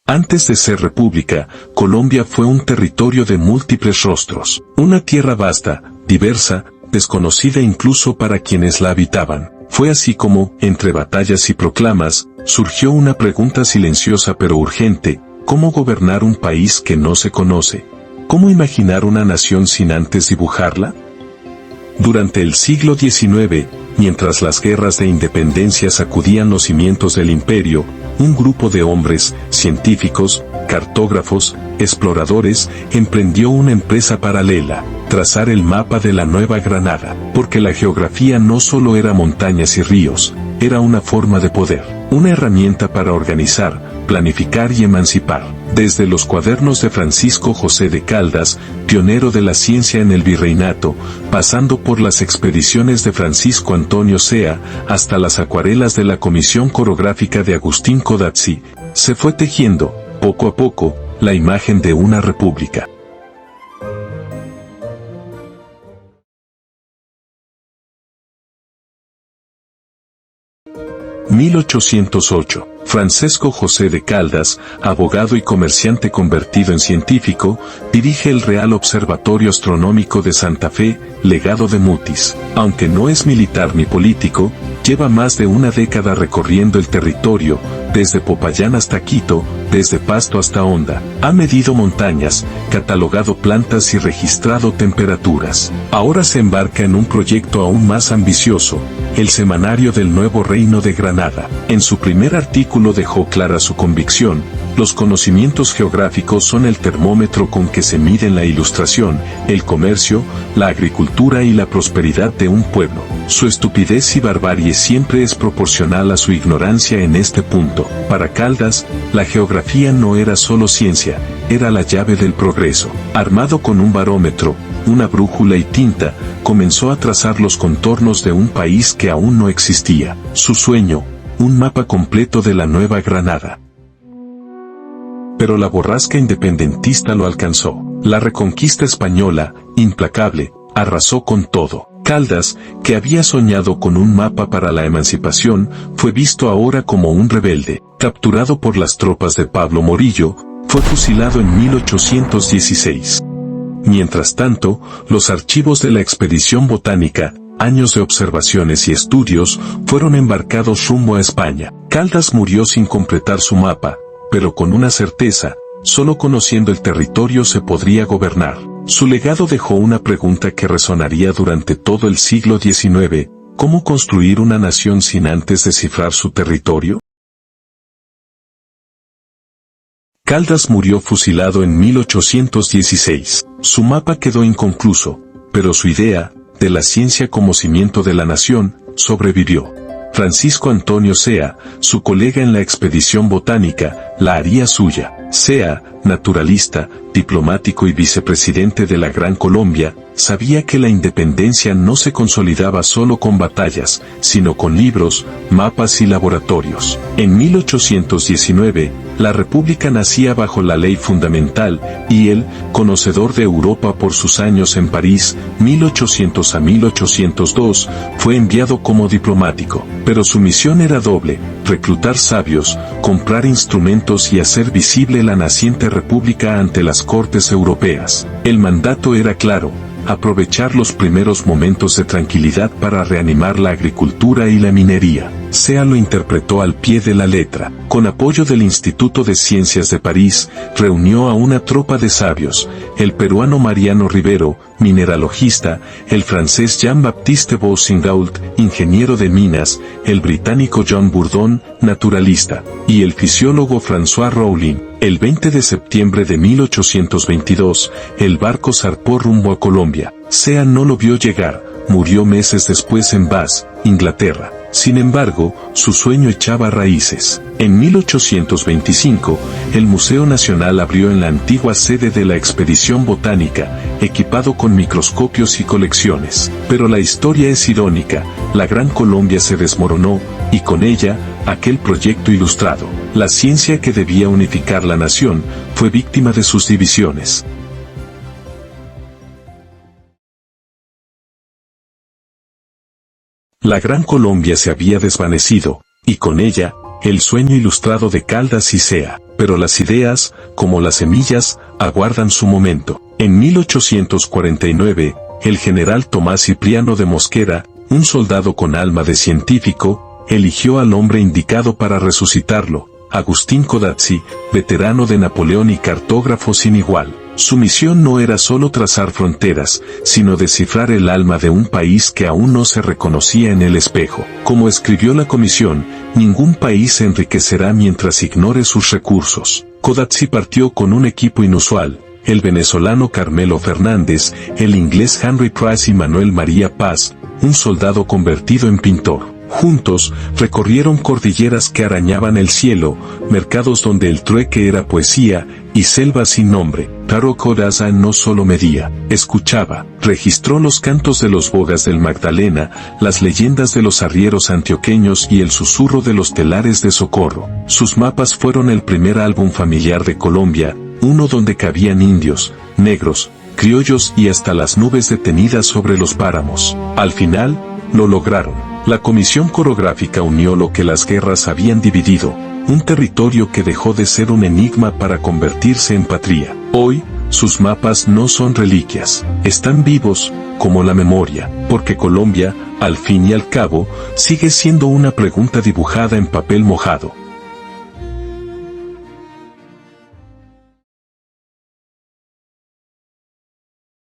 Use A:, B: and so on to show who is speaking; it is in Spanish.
A: Antes de ser república, Colombia fue un territorio de múltiples rostros, una tierra vasta, diversa, desconocida incluso para quienes la habitaban. Fue así como, entre batallas y proclamas, surgió una pregunta silenciosa pero urgente: ¿cómo gobernar un país que no se conoce? ¿Cómo imaginar una nación sin antes dibujarla? Durante el siglo XIX, mientras las guerras de independencia sacudían los cimientos del imperio, un grupo de hombres, científicos, cartógrafos, exploradores, emprendió una empresa paralela: trazar el mapa de la Nueva Granada. Porque la geografía no solo era montañas y ríos, era una forma de poder, una herramienta para organizar, planificar y emancipar. Desde los cuadernos de Francisco José de Caldas, pionero de la ciencia en el virreinato, pasando por las expediciones de Francisco Antonio Sea, hasta las acuarelas de la Comisión Corográfica de Agustín Codazzi, se fue tejiendo, poco a poco, la imagen de una república. (1808) Francisco José de Caldas, abogado y comerciante convertido en científico, dirige el Real Observatorio Astronómico de Santa Fe, legado de Mutis. Aunque no es militar ni político, lleva más de una década recorriendo el territorio, desde Popayán hasta Quito, desde Pasto hasta Honda. Ha medido montañas, catalogado plantas y registrado temperaturas. Ahora se embarca en un proyecto aún más ambicioso: el Semanario del Nuevo Reino de Granada. En su primer artículo dejó clara su convicción: los conocimientos geográficos son el termómetro con que se miden la ilustración, el comercio, la agricultura y la prosperidad de un pueblo. Su estupidez y barbarie siempre es proporcional a su ignorancia en este punto. Para Caldas, la geografía no era solo ciencia, era la llave del progreso. Armado con un barómetro, una brújula y tinta, comenzó a trazar los contornos de un país que aún no existía. Su sueño: un mapa completo de la Nueva Granada. Pero la borrasca independentista lo alcanzó. La reconquista española, implacable, arrasó con todo. Caldas, que había soñado con un mapa para la emancipación, fue visto ahora como un rebelde. Capturado por las tropas de Pablo Morillo, fue fusilado en 1816. Mientras tanto, los archivos de la expedición botánica, años de observaciones y estudios, fueron embarcados rumbo a España. Caldas murió sin completar su mapa, pero con una certeza: solo conociendo el territorio se podría gobernar. Su legado dejó una pregunta que resonaría durante todo el siglo XIX: ¿cómo construir una nación sin antes descifrar su territorio? Caldas murió fusilado en 1816. Su mapa quedó inconcluso, pero su idea, de la ciencia como cimiento de la nación, sobrevivió. Francisco Antonio Sea, su colega en la expedición botánica, la haría suya. Sea, naturalista, diplomático y vicepresidente de la Gran Colombia, sabía que la independencia no se consolidaba solo con batallas, sino con libros, mapas y laboratorios. En 1819, la República nacía bajo la ley fundamental, y él, conocedor de Europa por sus años en París, 1800 a 1802, fue enviado como diplomático. Pero su misión era doble: reclutar sabios, comprar instrumentos y hacer visible la naciente república ante las cortes europeas. El mandato era claro: aprovechar los primeros momentos de tranquilidad para reanimar la agricultura y la minería. Sea lo interpretó al pie de la letra. Con apoyo del Instituto de Ciencias de París, reunió a una tropa de sabios: el peruano Mariano Rivero, mineralogista; el francés Jean-Baptiste Boussingault, ingeniero de minas; el británico John Burdon, naturalista; y el fisiólogo François Rowling. El 20 de septiembre de 1822, el barco zarpó rumbo a Colombia. Sea no lo vio llegar, murió meses después en Bath, Inglaterra. Sin embargo, su sueño echaba raíces. En 1825, el Museo Nacional abrió en la antigua sede de la expedición botánica, equipado con microscopios y colecciones. Pero la historia es irónica: la Gran Colombia se desmoronó, y con ella, aquel proyecto ilustrado. La ciencia que debía unificar la nación, fue víctima de sus divisiones. La Gran Colombia se había desvanecido, y con ella, el sueño ilustrado de Caldas y Cea, pero las ideas, como las semillas, aguardan su momento. En 1849, el general Tomás Cipriano de Mosquera, un soldado con alma de científico, eligió al hombre indicado para resucitarlo, Agustín Codazzi, veterano de Napoleón y cartógrafo sin igual. Su misión no era solo trazar fronteras, sino descifrar el alma de un país que aún no se reconocía en el espejo. Como escribió la comisión, ningún país se enriquecerá mientras ignore sus recursos. Codazzi partió con un equipo inusual: el venezolano Carmelo Fernández, el inglés Henry Price y Manuel María Paz, un soldado convertido en pintor. Juntos, recorrieron cordilleras que arañaban el cielo, mercados donde el trueque era poesía, y selvas sin nombre. Pero Codazzi no solo medía, escuchaba, registró los cantos de los bogas del Magdalena, las leyendas de los arrieros antioqueños y el susurro de los telares de Socorro. Sus mapas fueron el primer álbum familiar de Colombia, uno donde cabían indios, negros, criollos y hasta las nubes detenidas sobre los páramos. Al final, lo lograron. La Comisión Coreográfica unió lo que las guerras habían dividido, un territorio que dejó de ser un enigma para convertirse en patria. Hoy, sus mapas no son reliquias, están vivos, como la memoria, porque Colombia, al fin y al cabo, sigue siendo una pregunta dibujada en papel mojado.